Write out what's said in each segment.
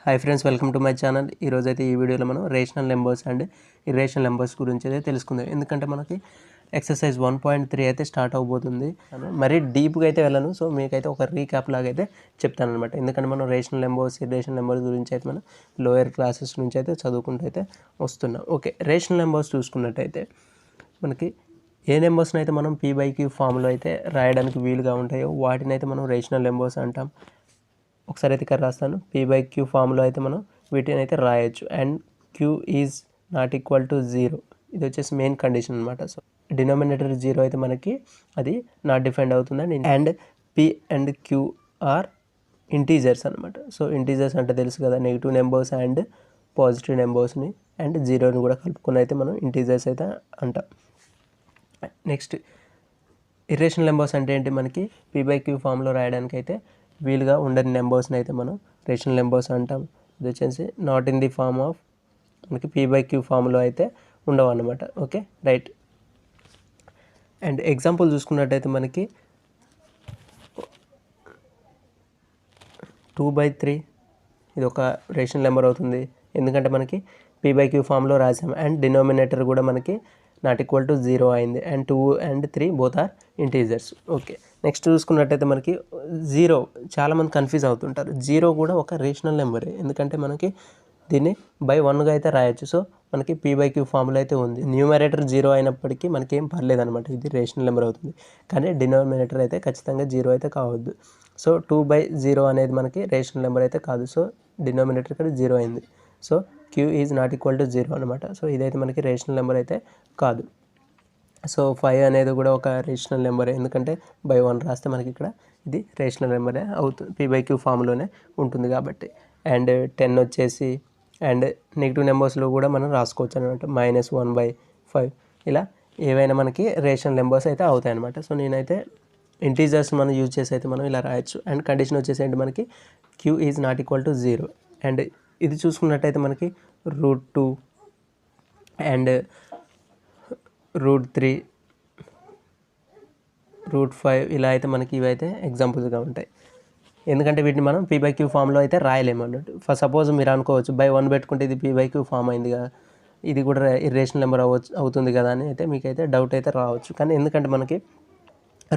Hi friends, welcome to my channel. ఈరోజు అయితే ఈ వీడియోలో మనం rational numbers and irrational numbers గురించి అయితే తెలుసుకుందాం. ఎందుకంటే మనకి ఎక్సర్సైజ్ 1.3 అయితే స్టార్ట్ అవబోతుంది. మరీ డీప్గా అయితే వెళ్ళను, సో మీకైతే ఒక రీక్యాప్ లాగా అయితే చెప్తాను అనమాట. ఎందుకంటే మనం రేషనల్ నెంబర్స్ ఇర్రేషనల్ నెంబర్స్ గురించి అయితే మనం లోయర్ క్లాసెస్ నుంచి అయితే చదువుకుంటూ అయితే వస్తున్నాం. ఓకే, రేషనల్ నెంబర్స్ చూసుకున్నట్టయితే మనకి ఏ నెంబర్స్ని అయితే మనం p/q ఫామ్లో అయితే రాయడానికి వీలుగా ఉంటాయో వాటిని అయితే మనం రేషనల్ నెంబర్స్ అంటాం. ఒకసారి అయితే ఇక్కడ రాస్తాను. p/q ఫామ్లో అయితే మనం వీటిని అయితే రాయొచ్చు. And q is not equal to 0, ఇది వచ్చేసి మెయిన్ కండిషన్ అనమాట. సో డినామినేటర్ 0 అయితే మనకి అది నాట్ డిఫైండ్ అవుతుంది. And p and q are integers అనమాట. సో ఇంటీజర్స్ అంటే తెలుసు కదా, నెగిటివ్ నెంబర్స్ అండ్ పాజిటివ్ నెంబర్స్ని అండ్ 0ని కూడా కలుపుకొని అయితే మనం ఇంటీజర్స్ అయితే అంటాం. నెక్స్ట్ ఇర్రేషనల్ నెంబర్స్ అంటే ఏంటి, మనకి p/q ఫామ్లో రాయడానికి అయితే వీలుగా ఉండని నెంబర్స్ని అయితే మనం రేషనల్ నెంబర్స్ అంటాం. ఇది వచ్చేసి not in the form of మనకి p/q ఫామ్లో అయితే ఉండవు అన్నమాట. Okay, right. అండ్ ఎగ్జాంపుల్ చూసుకున్నట్టయితే మనకి 2/3 ఇది ఒక రేషనల్ నెంబర్ అవుతుంది, ఎందుకంటే మనకి p/q ఫామ్లో రాసాం. అండ్ డినామినేటర్ కూడా మనకి నాట్ ఈక్వల్ టు 0 అయింది. And 2 and 3 both are integers. Okay, next చూసుకున్నట్టయితే మనకి 0 చాలామంది కన్ఫ్యూజ్ అవుతుంటారు. 0 కూడా ఒక రేషనల్ నెంబరే, ఎందుకంటే మనకి దీన్ని బై 1గా అయితే రాయొచ్చు. సో మనకి p/q ఫామ్లో అయితే ఉంది. న్యూమరేటర్ 0 అయినప్పటికీ మనకి ఏం పర్లేదు అనమాట, ఇది రేషనల్ నెంబర్ అవుతుంది. కానీ డినామినేటర్ అయితే ఖచ్చితంగా 0 అయితే కావద్దు. సో 2/0 అనేది మనకి రేషనల్ నెంబర్ అయితే కాదు. సో డినామినేటర్ ఇక్కడ 0 అయింది. So q is not equal to 0 అనమాట. సో ఇదైతే మనకి రేషనల్ నెంబర్ అయితే కాదు. సో 5 అనేది కూడా ఒక రేషనల్ నెంబరే, ఎందుకంటే బై 1 రాస్తే మనకి ఇక్కడ ఇది రేషనల్ నెంబరే అవుతుంది, p/q ఫామ్లోనే ఉంటుంది కాబట్టి. అండ్ 10 వచ్చేసి అండ్ నెగిటివ్ నెంబర్స్లో కూడా మనం రాసుకోవచ్చు అనమాట. -1/5 ఇలా ఏవైనా మనకి రేషనల్ నెంబర్స్ అయితే అవుతాయి అనమాట. సో నేనైతే ఇంటీజర్స్ మనం యూజ్ చేసి అయితే మనం ఇలా రాయొచ్చు. అండ్ కండిషన్ వచ్చేసి ఏంటి, మనకి q is not equal to 0. And ఇది చూసుకున్నట్టయితే మనకి √2 అండ్ √3 √5 ఇలా అయితే మనకి ఇవైతే ఎగ్జాంపుల్స్గా ఉంటాయి. ఎందుకంటే వీటిని మనం p/q ఫామ్లో అయితే రాయలేము అన్నట్టు. ఫర్ సపోజ్ మీరు అనుకోవచ్చు, బై 1 పెట్టుకుంటే ఇది p/q ఫామ్ అయింది కదా, ఇది కూడా ఇర్రేషనల్ నెంబర్ అవుతుంది కదా అని అయితే మీకైతే డౌట్ అయితే రావచ్చు. కానీ ఎందుకంటే మనకి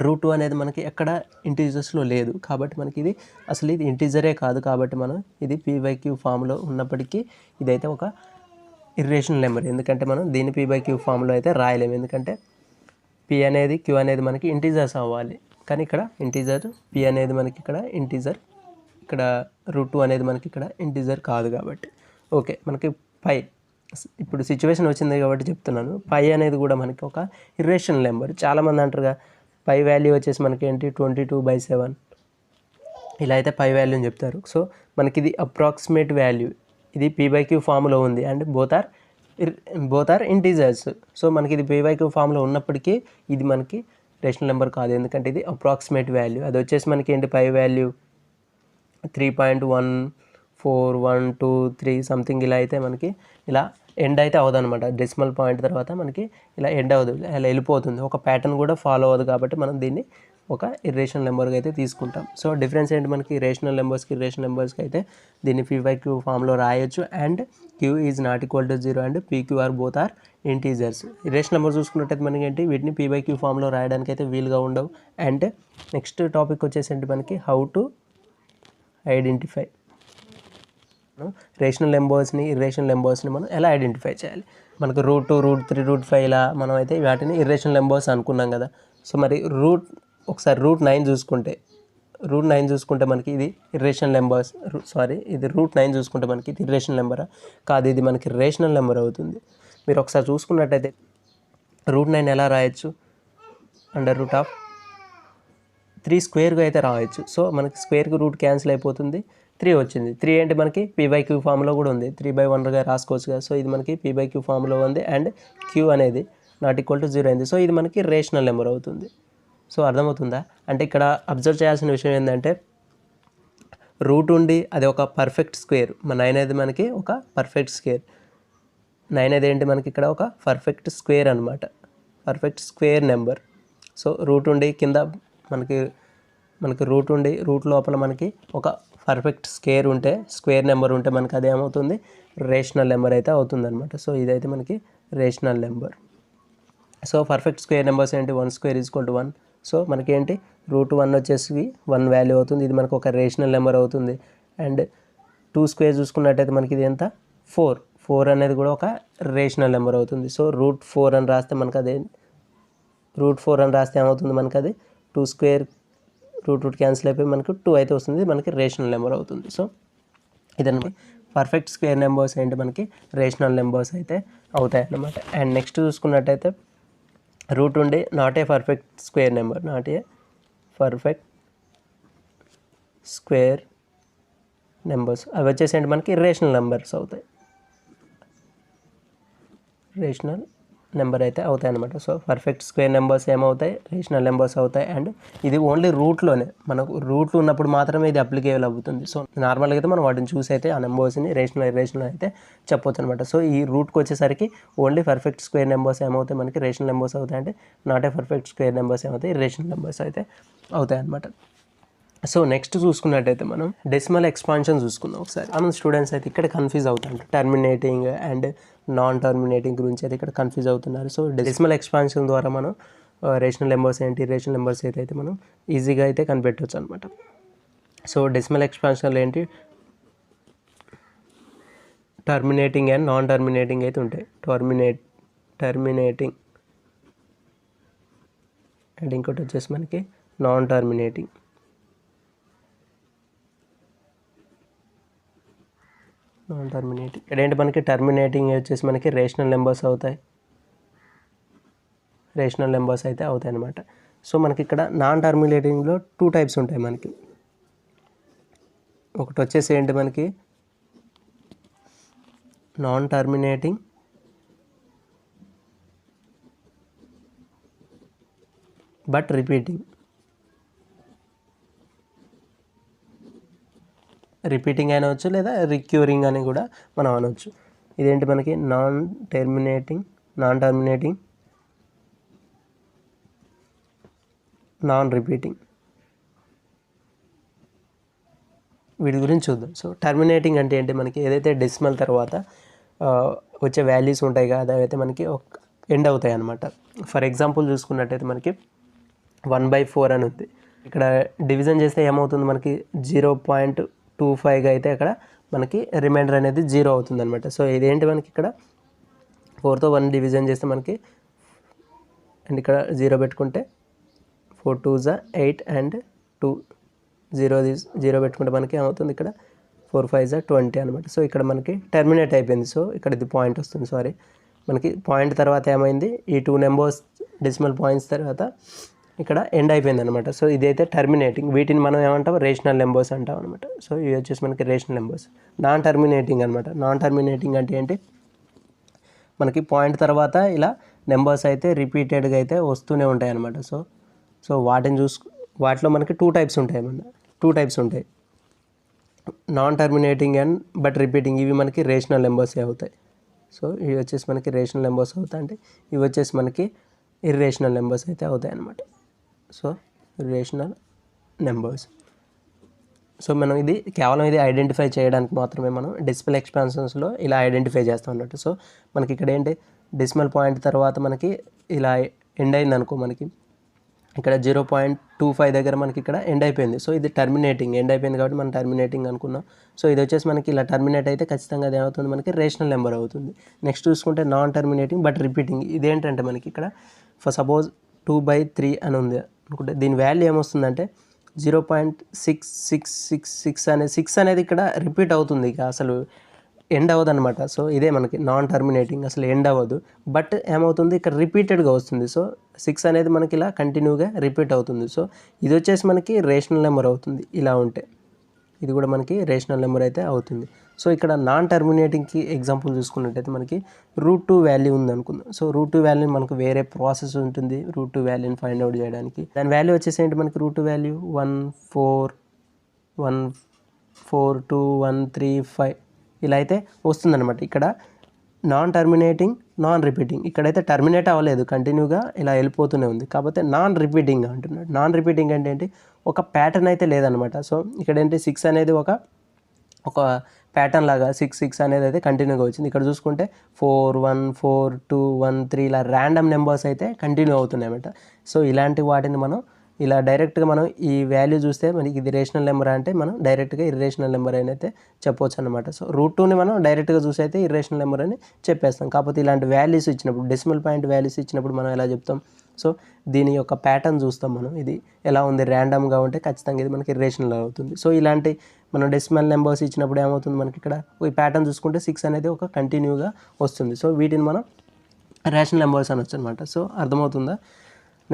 √2 అనేది మనకి ఎక్కడ ఇంటీజర్స్లో లేదు కాబట్టి మనకి ఇది అసలు ఇది ఇంటీజరే కాదు. కాబట్టి మనం ఇది p/q ఫామ్లో ఉన్నప్పటికీ ఇదైతే ఒక ఇర్రేషనల్ నెంబర్, ఎందుకంటే మనం దీన్ని p/q ఫామ్లో అయితే రాయలేము. ఎందుకంటే p అనేది q అనేది మనకి ఇంటీజర్స్ అవ్వాలి, కానీ ఇక్కడ ఇంటీజర్ p అనేది మనకి ఇక్కడ ఇంటీజర్, ఇక్కడ √2 అనేది మనకి ఇక్కడ ఇంటీజర్ కాదు కాబట్టి. ఓకే, మనకి పై ఇప్పుడు సిచ్యువేషన్ వచ్చింది కాబట్టి చెప్తున్నాను. పై అనేది కూడా మనకి ఒక ఇర్రేషనల్ నెంబర్. చాలామంది అంటారుగా పై వాల్యూ వచ్చేసి మనకి ఏంటి 22/7 ఇలా అయితే పై వాల్యూని చెప్తారు. సో మనకి ఇది అప్రాక్సిమేట్ వాల్యూ, ఇది p/q ఫామ్లో ఉంది. And both are integers. So మనకి ఇది p/q ఫామ్లో ఉన్నప్పటికీ ఇది మనకి రేషనల్ నెంబర్ కాదు, ఎందుకంటే ఇది అప్రాక్సిమేట్ వాల్యూ. అది వచ్చేసి మనకి ఏంటి, పై వాల్యూ 3.14123 సంథింగ్ ఇలా అయితే మనకి ఇలా ఎండ్ అయితే అవ్వదు అనమాట. డెసిమల్ పాయింట్ తర్వాత మనకి ఇలా ఎండ్ అవ్వదు, ఇలా వెళ్ళిపోతుంది. ఒక ప్యాటర్న్ కూడా ఫాలో అవ్వదు కాబట్టి మనం దీన్ని ఒక ఇర్రేషనల్ నెంబర్గా అయితే తీసుకుంటాం. సో డిఫరెన్స్ ఏంటి, మనకి రేషనల్ నెంబర్స్కి ఇర్రేషనల్ నెంబర్స్కి అయితే దీన్ని p/q ఫామ్లో రాయొచ్చు. And q is not equal to 0 and p/q are both are integers. Irrational number చూసుకున్నట్టయితే మనకి ఏంటి, వీటిని p/q ఫామ్లో రాయడానికి అయితే వీలుగా ఉండవు. అండ్ నెక్స్ట్ టాపిక్ వచ్చేసి ఏంటి, మనకి హౌ టు ఐడెంటిఫై రేషనల్ నెంబర్స్ని ఇర్రేషనల్ నెంబర్స్ని మనం ఎలా ఐడెంటిఫై చేయాలి. మనకు √2 √3 √5 ఇలా మనం అయితే వాటిని ఇర్రేషనల్ నెంబర్స్ అనుకున్నాం కదా. సో మరి ఒకసారి √9 చూసుకుంటే మనకి ఇది ఇర్రేషనల్ నెంబర్స్, ఇది √9 చూసుకుంటే మనకి ఇది ఇర్రేషనల్ నెంబరా కాదు, ఇది మనకి రేషనల్ నెంబర్ అవుతుంది. మీరు ఒకసారి చూసుకున్నట్టయితే √9 ఎలా రాయొచ్చు, √3 స్క్వేర్గా అయితే రాయొచ్చు. సో మనకి స్క్వేర్కి రూట్ క్యాన్సిల్ అయిపోతుంది, 3 వచ్చింది. 3 ఏంటి, మనకి p/q ఫామ్లో కూడా ఉంది, 3/1గా రాసుకోవచ్చు కదా. సో ఇది మనకి p/q ఫామ్లో ఉంది. అండ్ q అనేది నాట్ ఈక్వల్ టు 0 అయింది. సో ఇది మనకి రేషనల్ నెంబర్ అవుతుంది. సో అర్థమవుతుందా? అంటే ఇక్కడ అబ్జర్వ్ చేయాల్సిన విషయం ఏంటంటే రూట్ ఉండి అది ఒక పర్ఫెక్ట్ స్క్వేర్. 9 అనేది మనకి ఒక పర్ఫెక్ట్ స్క్వేర్. 9 అనేది ఏంటి, మనకి ఇక్కడ ఒక పర్ఫెక్ట్ స్క్వేర్ అనమాట, perfect square number. So root ఉండి కింద మనకి రూట్ ఉండి రూట్ లోపల మనకి ఒక పర్ఫెక్ట్ స్క్వేర్ నెంబర్ ఉంటే మనకి అది ఏమవుతుంది, రేషనల్ నెంబర్ అయితే అవుతుంది అనమాట. సో ఇదైతే మనకి rational number. So perfect square numbers ఏంటి, 1 square is equal to 1. So మనకి ఏంటి √1 వచ్చేసి 1 వాల్యూ అవుతుంది, ఇది మనకు ఒక రేషనల్ నెంబర్ అవుతుంది. అండ్ 2 స్క్వేర్ చూసుకున్నట్టయితే మనకి ఇది ఎంత, 4 అనేది కూడా ఒక రేషనల్ నెంబర్ అవుతుంది. సో √4 అని రాస్తే మనకు అదే √4 అని రాస్తే ఏమవుతుంది, మనకు అది 2 స్క్వేర్ √2 క్యాన్సిల్ అయిపోయి మనకు 2 అయితే వస్తుంది, మనకి రేషనల్ నెంబర్ అవుతుంది. సో ఇదన్నమాట పర్ఫెక్ట్ స్క్వేర్ నెంబర్స్ ఏంటి, మనకి రేషనల్ నెంబర్స్ అయితే అవుతాయి అన్నమాట. అండ్ నెక్స్ట్ చూసుకున్నట్టయితే రూట్ ఉండి not a perfect square number, not a perfect square numbers అవి వచ్చేసి ఏంటి మనకి రేషనల్ నెంబర్స్ అవుతాయి, రేషనల్ నెంబర్ అయితే అవుతాయి అనమాట. సో పర్ఫెక్ట్ స్క్వేర్ నెంబర్స్ ఏమవుతాయి, రేషనల్ నెంబర్స్ అవుతాయి. అండ్ ఇది ఓన్లీ రూట్లోనే, మనకు రూట్లు ఉన్నప్పుడు మాత్రమే ఇది అప్లికేబుల్ అవుతుంది. సో నార్మల్గా అయితే మనం వాటిని చూసి అయితే ఆ నెంబర్స్ని రేషనల్ ఇర్రేషనల్ అయితే చెప్పవచ్చు అనమాట. సో ఈ రూట్కి వచ్చేసరికి ఓన్లీ పర్ఫెక్ట్ స్క్వేర్ నెంబర్స్ ఏమవుతాయి, మనకి రేషనల్ నెంబర్స్ అవుతాయి. అంటే not a perfect square numbers ఏమవుతాయి, రేషనల్ నెంబర్స్ అయితే అవుతాయి అనమాట. సో నెక్స్ట్ చూసుకున్నట్టయితే మనం డెసిమల్ ఎక్స్పాన్షన్ చూసుకుందాం ఒకసారి. మన స్టూడెంట్స్ అయితే ఇక్కడ కన్ఫ్యూజ్ అవుతారు, టర్మినేటింగ్ అండ్ నాన్ టర్మినేటింగ్ గురించి అయితే ఇక్కడ కన్ఫ్యూజ్ అవుతున్నారు. సో డెసిమల్ ఎక్స్పాన్షన్ ద్వారా మనం రేషనల్ నెంబర్స్ ఏంటి, రేషనల్ నెంబర్స్ అయితే మనం ఈజీగా అయితే కనిపెట్టవచ్చు అనమాట. సో డెసిమల్ ఎక్స్పాన్షన్లో ఏంటి, టర్మినేటింగ్ అండ్ నాన్ టర్మినేటింగ్ అయితే ఉంటాయి. టర్మినేటింగ్ అండ్ ఇంకోటి వచ్చేసి మనకి నాన్ టర్మినేటింగ్. ఇక్కడ ఏంటి మనకి టర్మినేటింగ్ వచ్చేసి మనకి రేషనల్ నెంబర్స్ అవుతాయి, రేషనల్ నెంబర్స్ అయితే అవుతాయి అనమాట. సో మనకి ఇక్కడ నాన్ టర్మినేటింగ్లో 2 టైప్స్ ఉంటాయి మనకి. ఒకటి వచ్చేసి ఏంటి మనకి non terminating but repeating. Repeating అనవచ్చు లేదా రిక్యూరింగ్ అని కూడా మనం అనవచ్చు. ఇదేంటి మనకి నాన్ టర్మినేటింగ్, నాన్ రిపీటింగ్. వీటి గురించి చూద్దాం. సో టర్మినేటింగ్ అంటే ఏంటి, మనకి ఏదైతే డెసిమల్ తర్వాత వచ్చే వాల్యూస్ ఉంటాయి కదా అదైతే మనకి ఎండ్ అవుతాయి అనమాట. ఫర్ ఎగ్జాంపుల్ చూసుకున్నట్టయితే మనకి 1/4 అని ఉంది. ఇక్కడ డివిజన్ చేస్తే ఏమవుతుంది, మనకి 0.25గా అయితే అక్కడ మనకి రిమైండర్ అనేది 0 అవుతుంది అనమాట. సో ఇదేంటి మనకి ఇక్కడ 4తో 1 డివిజన్ చేస్తే మనకి అండ్ ఇక్కడ 0 పెట్టుకుంటే 4 2s 8 అండ్ 2 0 పెట్టుకుంటే మనకి ఏమవుతుంది, ఇక్కడ 4 5s 20 అనమాట. సో ఇక్కడ మనకి టర్మినేట్ అయిపోయింది. సో ఇక్కడ ఇది పాయింట్ వస్తుంది, సారీ మనకి పాయింట్ తర్వాత ఏమైంది, ఈ 2 నెంబర్స్ డెసిమల్ పాయింట్స్ తర్వాత ఇక్కడ ఎండ్ అయిపోయింది అనమాట. సో ఇదైతే టర్మినేటింగ్. వీటిని మనం ఏమంటాం, రేషనల్ నెంబర్స్ అంటాం అనమాట. సో ఇవి వచ్చేసి మనకి రేషనల్ నెంబర్స్. నాన్ టర్మినేటింగ్ అనమాట. నాన్ టర్మినేటింగ్ అంటే ఏంటి, మనకి పాయింట్ తర్వాత ఇలా నెంబర్స్ అయితే రిపీటెడ్గా అయితే వస్తూనే ఉంటాయి అనమాట. సో వాటిలో మనకి 2 టైప్స్ ఉంటాయి అన్నమాట. 2 టైప్స్ ఉంటాయి, non terminating and but repeating. ఇవి మనకి రేషనల్ నెంబర్స్ అవుతాయి. సో ఇవి వచ్చేసి మనకి రేషనల్ నెంబర్స్ అవుతాయి, అంటే ఇవి వచ్చేసి మనకి ఇర్రేషనల్ నెంబర్స్ అయితే అవుతాయి అన్నమాట. So rational numbers. సో మనం ఇది కేవలం ఇది ఐడెంటిఫై చేయడానికి మాత్రమే మనం డెసిమల్ ఎక్స్పాన్షన్స్లో ఇలా ఐడెంటిఫై చేస్తాం అన్నట్టు. సో మనకి ఇక్కడ ఏంటి, డెసిమల్ పాయింట్ తర్వాత మనకి ఇలా ఎండ్ అయింది అనుకో, మనకి ఇక్కడ 0.25 దగ్గర మనకి ఇక్కడ ఎండ్ అయిపోయింది. సో ఇది టర్మినేటింగ్, ఎండ్ అయిపోయింది కాబట్టి మనం టర్మినేటింగ్ అనుకున్నాం. సో ఇది వచ్చేసి మనకి ఇలా టర్మినేట్ అయితే ఖచ్చితంగా అది ఏమవుతుంది, మనకి రేషనల్ నెంబర్ అవుతుంది. నెక్స్ట్ చూసుకుంటే నాన్ టర్మినేటింగ్ బట్ రిపీటింగ్. ఇదేంటంటే మనకి ఇక్కడ ఫర్ సపోజ్ 2/3 అని ఉంది అనుకుంటే దీని వాల్యూ ఏమొస్తుందంటే 0.6666 అనేది 6 అనేది ఇక్కడ రిపీట్ అవుతుంది, ఇక అసలు ఎండ్ అవ్వదు అనమాట. సో ఇదే మనకి నాన్ టర్మినేటింగ్, అసలు ఎండ్ అవ్వదు, బట్ ఏమవుతుంది ఇక్కడ రిపీటెడ్గా వస్తుంది. సో 6 అనేది మనకి ఇలా కంటిన్యూగా రిపీట్ అవుతుంది. సో ఇది వచ్చేసి మనకి రేషనల్ నెంబర్ అవుతుంది. ఇలా ఉంటే ఇది కూడా మనకి రేషనల్ నెంబర్ అయితే అవుతుంది. సో ఇక్కడ నాన్ టర్మినేటింగ్కి ఎగ్జాంపుల్ చూసుకున్నట్టయితే మనకి √2 వాల్యూ ఉంది అనుకుందాం. సో √2 వాల్యూ మనకు వేరే ప్రాసెస్ ఉంటుంది √2 వాల్యూని ఫైండ్ అవుట్ చేయడానికి. దాని వాల్యూ వచ్చేసి ఏంటి, మనకి √2 వాల్యూ 1414213 ఇలా అయితే వస్తుందన్నమాట. ఇక్కడ నాన్ టర్మినేటింగ్, నాన్ రిపీటింగ్. ఇక్కడైతే టర్మినేట్ అవ్వలేదు, కంటిన్యూగా ఇలా వెళ్ళిపోతూనే ఉంది, కాకపోతే నాన్ రిపీటింగ్ అంటున్నాడు. నాన్ రిపీటింగ్ అంటే ఏంటి, ఒక ప్యాటర్న్ అయితే లేదనమాట. సో ఇక్కడ ఏంటి 6 అనేది ఒక ప్యాటర్న్ లాగా 6 అనేది అయితే కంటిన్యూగా వచ్చింది. ఇక్కడ చూసుకుంటే 4 1 4 2 1 3 ఇలా ర్యాండమ్ నెంబర్స్ అయితే కంటిన్యూ అవుతున్నాయి అన్నమాట. సో ఇలాంటి వాటిని మనం ఇలా డైరెక్ట్గా మనం ఈ వాల్యూ చూస్తే మనకి ఇది రేషనల్ నెంబర్ అంటే మనం డైరెక్ట్గా ఇర్రేషనల్ నెంబర్ అని అయితే చెప్పవచ్చు అనమాట. సో √2ని మనం డైరెక్ట్గా చూసి అయితే ఇర్రేషనల్ నెంబర్ అని చెప్పేస్తాం. కాకపోతే ఇలాంటి వాల్యూస్ ఇచ్చినప్పుడు డెసిమల్ పాయింట్ వాల్యూస్ ఇచ్చినప్పుడు మనం ఎలా చెప్తాం? సో దీని యొక్క ప్యాటర్న్ చూస్తాం మనం. ఇది ఎలా ఉంది, ర్యాండమ్గా ఉంటే ఖచ్చితంగా ఇది మనకి ఇర్రేషనల్ అవుతుంది. సో ఇలాంటి మనం డెసిమల్ నెంబర్స్ ఇచ్చినప్పుడు ఏమవుతుంది మనకి ఇక్కడ ఈ ప్యాటర్న్ చూసుకుంటే 6 అనేది ఒక కంటిన్యూగా వస్తుంది. సో వీటిని మనం రేషనల్ నెంబర్స్ అనొచ్చు అనమాట. సో అర్థమవుతుందా?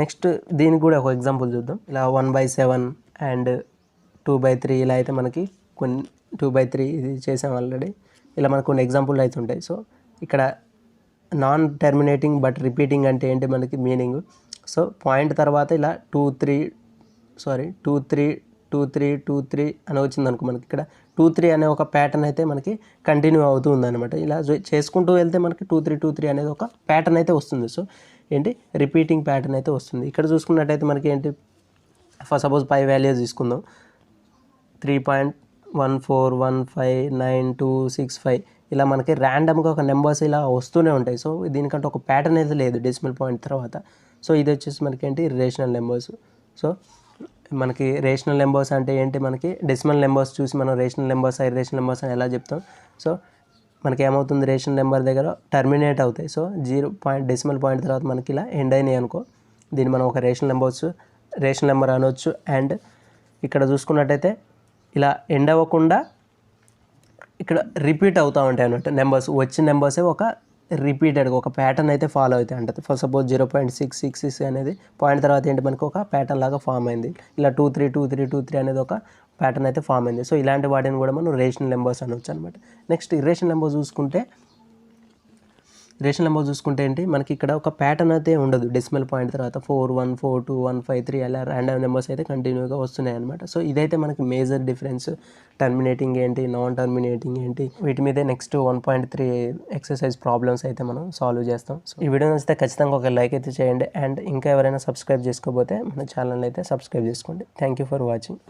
నెక్స్ట్ దీనికి కూడా ఒక ఎగ్జాంపుల్ చూద్దాం. ఇలా 1/7 అండ్ 2/3 ఇలా అయితే మనకి కొన్ని 2/3 ఇది చేసాం ఆల్రెడీ. ఇలా మనకు కొన్ని ఎగ్జాంపుల్ అయితే ఉంటాయి. సో ఇక్కడ నాన్ టర్మినేటింగ్ బట్ రిపీటింగ్ అంటే ఏంటి మనకి మీనింగ్? సో పాయింట్ తర్వాత ఇలా 2 3 అని వచ్చింది అనుకో, మనకి ఇక్కడ 2 3 అనే ఒక ప్యాటర్న్ అయితే మనకి కంటిన్యూ అవుతూ ఉందన్నమాట. ఇలా చేసుకుంటూ వెళ్తే మనకి 2 3 అనేది ఒక ప్యాటర్న్ అయితే వస్తుంది. సో ఏంటి రిపీటింగ్ ప్యాటర్న్ అయితే వస్తుంది. ఇక్కడ చూసుకున్నట్టయితే మనకి ఏంటి, ఫర్ సపోజ్ పై వాల్యూస్ తీసుకుందాం. 3.14159265 ఇలా మనకి ర్యాండమ్గా ఒక నెంబర్స్ ఇలా వస్తూనే ఉంటాయి. సో దీనికంటే ఒక ప్యాటర్న్ అయితే లేదు డెసిమల్ పాయింట్ తర్వాత. సో ఇది వచ్చేసి మనకి ఏంటి రేషనల్ నెంబర్స్. సో మనకి రేషనల్ నెంబర్స్ అంటే ఏంటి, మనకి డెసిమల్ నెంబర్స్ చూసి మనం రేషనల్ నెంబర్స్ ఇర్రేషనల్ నెంబర్స్ అని ఎలా చెప్తాం? సో మనకి ఏమవుతుంది, రేషనల్ నెంబర్ దగ్గర టర్మినేట్ అవుతాయి. సో 0 పాయింట్ డెసిమల్ పాయింట్ తర్వాత మనకి ఇలా ఎండ్ అయినాయి అనుకో, దీన్ని మనం ఒక రేషనల్ నెంబర్ అనొచ్చు. అండ్ ఇక్కడ చూసుకున్నట్టయితే ఇలా ఎండ్ అవ్వకుండా ఇక్కడ రిపీట్ అవుతూ ఉంటాయి అన్నట్టు నెంబర్స్. వచ్చిన నెంబర్సే ఒక రిపీటెడ్గా ఒక ప్యాటర్న్ అయితే ఫాలో అవుతాయి అంటే ఫర్ సపోజ్ 0.666 అనేది పాయింట్ తర్వాత ఏంటి మనకి ఒక ప్యాటర్న్ లాగా ఫామ్ అయింది. ఇలా 2 3 అనేది ఒక ప్యాటర్న్ అయితే ఫామ్ అయింది. సో ఇలాంటి వాటిని కూడా మనం రేషనల్ నెంబర్స్ అనవచ్చు అనమాట. నెక్స్ట్ ఇర్రేషనల్ నెంబర్ చూసుకుంటే ఏంటి, మనకి ఇక్కడ ఒక ప్యాటర్న్ అయితే ఉండదు. డెసిమల్ పాయింట్ తర్వాత 4 1 4 2 1 5 3 అలా ర్యాండమ్ నెంబర్స్ అయితే కంటిన్యూగా వస్తున్నాయి అనమాట. సో ఇదైతే మనకి మేజర్ డిఫరెన్స్. టర్మినేటింగ్ ఏంటి, నాన్ టర్మినేటింగ్ ఏంటి, వీటి మీదే నెక్స్ట్ 1.3 ఎక్సర్సైజ్ ప్రాబ్లమ్స్ అయితే మనం సాల్వ్ చేస్తాం. సో ఈ వీడియో నచ్చితే ఖచ్చితంగా ఒక లైక్ అయితే చేయండి. అండ్ ఇంకా ఎవరైనా సబ్స్క్రైబ్ చేసుకోకపోతే మన ఛానల్ అయితే సబ్స్క్రైబ్ చేసుకోండి. Thank you for watching.